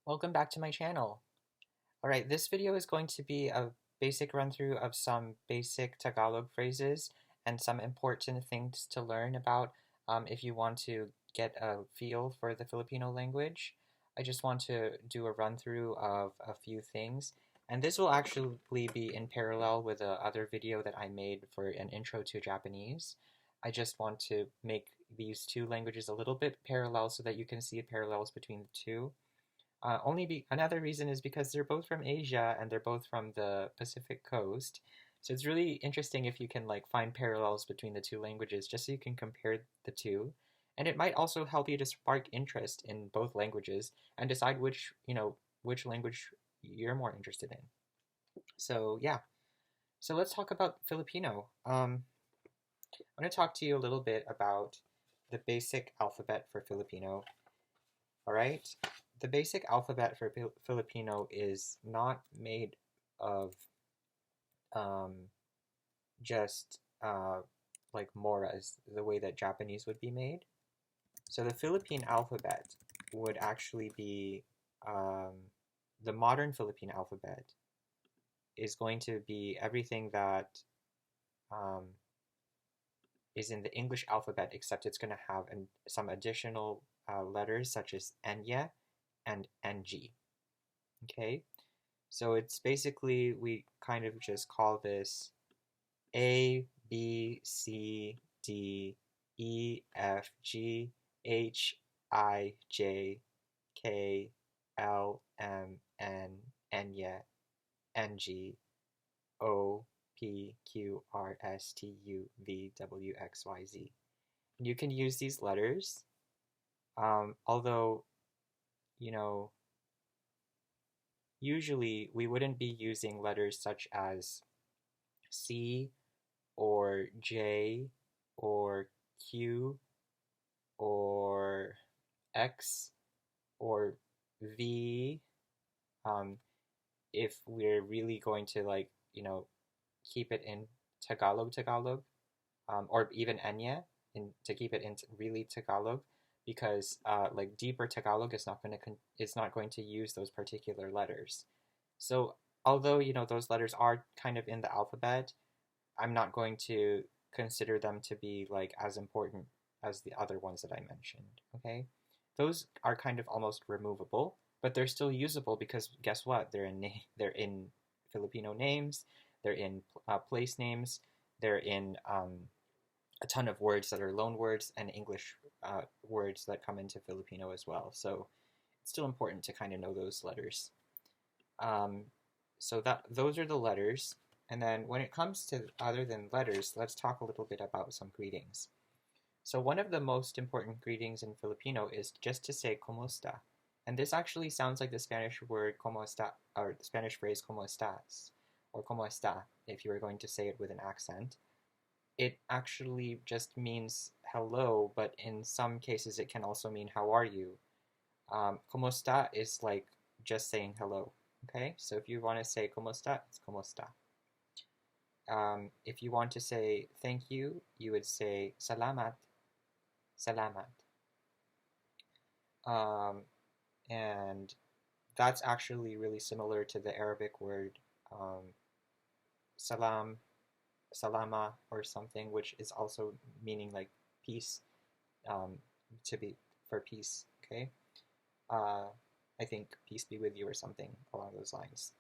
Welcome back to my channel. Alright, this video is going to be a basic run-through of some basic Tagalog phrases and some important things to learn about if you want to get a feel for the Filipino language. I just want to do a run-through of a few things, and this will actually be in parallel with the other video that I made for an intro to Japanese. I just want to make these two languages a little bit parallel so that you can see parallels between the two. Another reason is because they're both from Asia and they're both from the Pacific coast. So it's really interesting if you can find parallels between the two languages just so you can compare the two. And it might also help you to spark interest in both languages and decide which language you're more interested in. So yeah. So let's talk about Filipino. I'm going to talk to you a little bit about the basic alphabet for Filipino. All right. The basic alphabet for Filipino is not made of just like moras, the way that Japanese would be made. So the Philippine alphabet would actually be the modern Philippine alphabet is going to be everything that is in the English alphabet, except it's going to have some additional letters such as enya and ng. Okay, so it's basically, we kind of just call this A, B, C, D, E, F, G, H, I, J, K, L, M, N, Enya, NG, O, P, Q, R, S, T, U, V, W, X, Y, Z. And you can use these letters, although usually we wouldn't be using letters such as C or J or Q or X or V if we're really going to keep it in Tagalog, or even Enya to keep it in really Tagalog, because deeper Tagalog is not going to use those particular letters. So although those letters are kind of in the alphabet, I'm not going to consider them to be as important as the other ones that I mentioned. Okay, those are kind of almost removable, but they're still usable because guess what? They're in Filipino names, they're in place names, they're in a ton of words that are loan words and English words that come into Filipino as well. So it's still important to kind of know those letters. So those are the letters. And then when it comes to other than letters, let's talk a little bit about some greetings. So one of the most important greetings in Filipino is just to say "Cómo está?" And this actually sounds like the Spanish word "cómo está," or the Spanish phrase "cómo estás?" or "cómo está?" if you were going to say it with an accent. It actually just means hello, but in some cases it can also mean how are you. ¿Cómo está? Is like just saying hello. Okay, so if you want to say ¿cómo está?, it's ¿cómo está? If you want to say thank you, you would say salamat, salamat. And that's actually really similar to the Arabic word salam, salama, or something, which is also meaning like peace, to be for peace. Okay, I think peace be with you or something along those lines.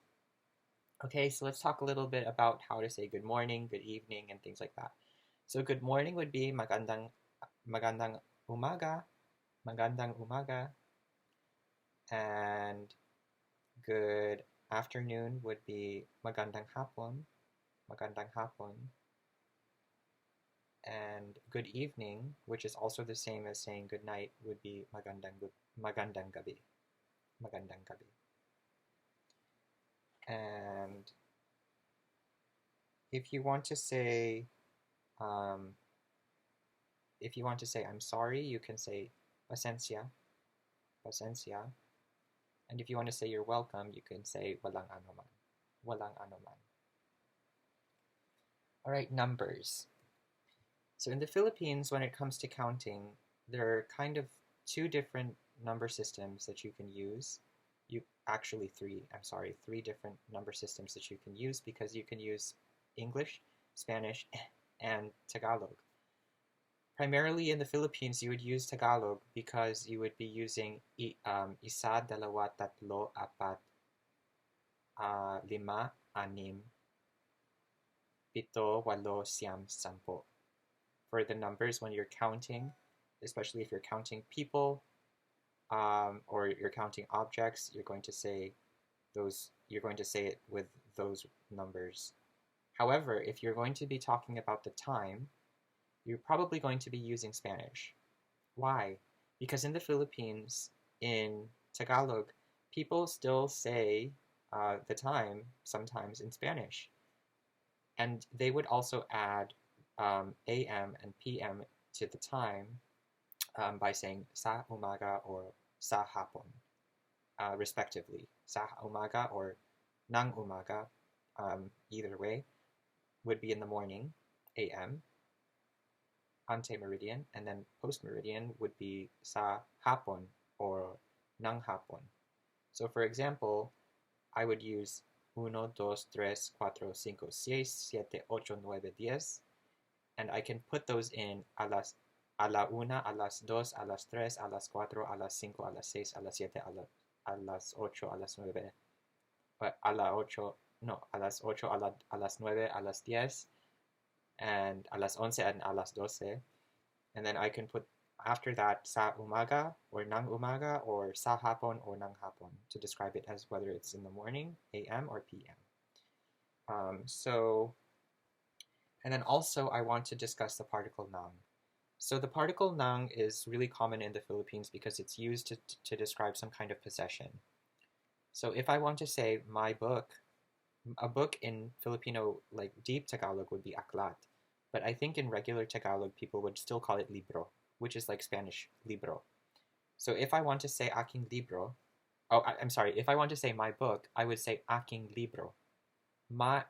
Okay, so let's talk a little bit about how to say good morning, good evening, and things like that. So good morning would be magandang umaga, magandang umaga, and good afternoon would be magandang hapon, magandang hapon, and good evening, which is also the same as saying good night, would be magandang gabi, magandang gabi. And if you want to say I'm sorry, you can say pasensya, pasensya. And if you want to say you're welcome, you can say walang anuman, walang anuman. All right, numbers. So in the Philippines, when it comes to counting, there are kind of two different number systems that you can use. three different number systems that you can use, because you can use English, Spanish, and Tagalog. Primarily in the Philippines, you would use Tagalog because you would be using isa, dalawa, tatlo, apat, lima, anim, pito, walo, siyam, sampo. For the numbers when you're counting, especially if you're counting people or you're counting objects, you're going to say it with those numbers. However, if you're going to be talking about the time, you're probably going to be using Spanish. Why? Because in the Philippines, in Tagalog, people still say the time sometimes in Spanish. And they would also add AM and PM to the time by saying sa umaga or sa hapon, respectively. Sa umaga or ng umaga, either way, would be in the morning, AM, ante-meridian, and then post-meridian would be sa hapon or ng hapon. So for example, I would use 1, 2, 3, 4, 5, 6, 7, 8, 9, 10, and I can put those in a la una, a las dos, a las tres, a las cuatro, a las cinco, a las seis, a las siete, a las ocho, a las nueve, a las ocho, a las nueve, a las 10, and a las 11 and a las 12. And then I can put after that sa umaga or ng umaga or sa hapon or ng hapon to describe it as whether it's in the morning, AM or PM. And then also I want to discuss the particle ng. So the particle ng is really common in the Philippines because it's used to describe some kind of possession. So if I want to say my book, a book in Filipino, like deep Tagalog, would be aklat. But I think in regular Tagalog, people would still call it libro, which is like Spanish libro. So if I want to say aking libro, if I want to say my book, I would say aking libro.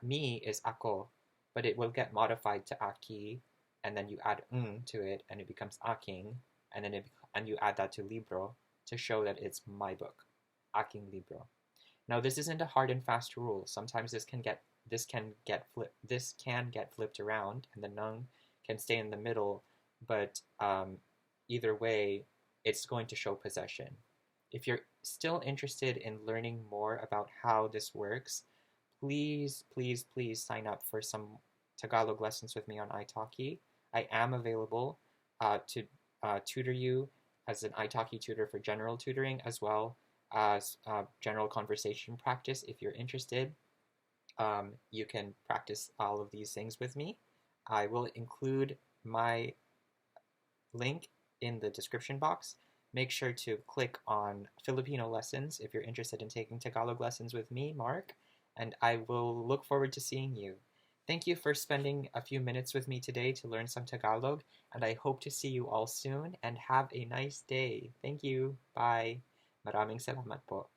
Me is ako, but it will get modified to aki, and then you add to it, and it becomes aking, and then you add that to libro to show that it's my book, aking libro. Now this isn't a hard and fast rule. Sometimes this can get flipped around, and the ng can stay in the middle, but either way, it's going to show possession. If you're still interested in learning more about how this works, please sign up for some Tagalog lessons with me on iTalki. I am available to tutor you as an iTalki tutor for general tutoring, as well as general conversation practice. If you're interested, you can practice all of these things with me. I will include my link in the description box. Make sure to click on Filipino lessons if you're interested in taking Tagalog lessons with me, Mark, and I will look forward to seeing you. Thank you for spending a few minutes with me today to learn some Tagalog, and I hope to see you all soon, and have a nice day. Thank you. Bye. Maraming salamat po.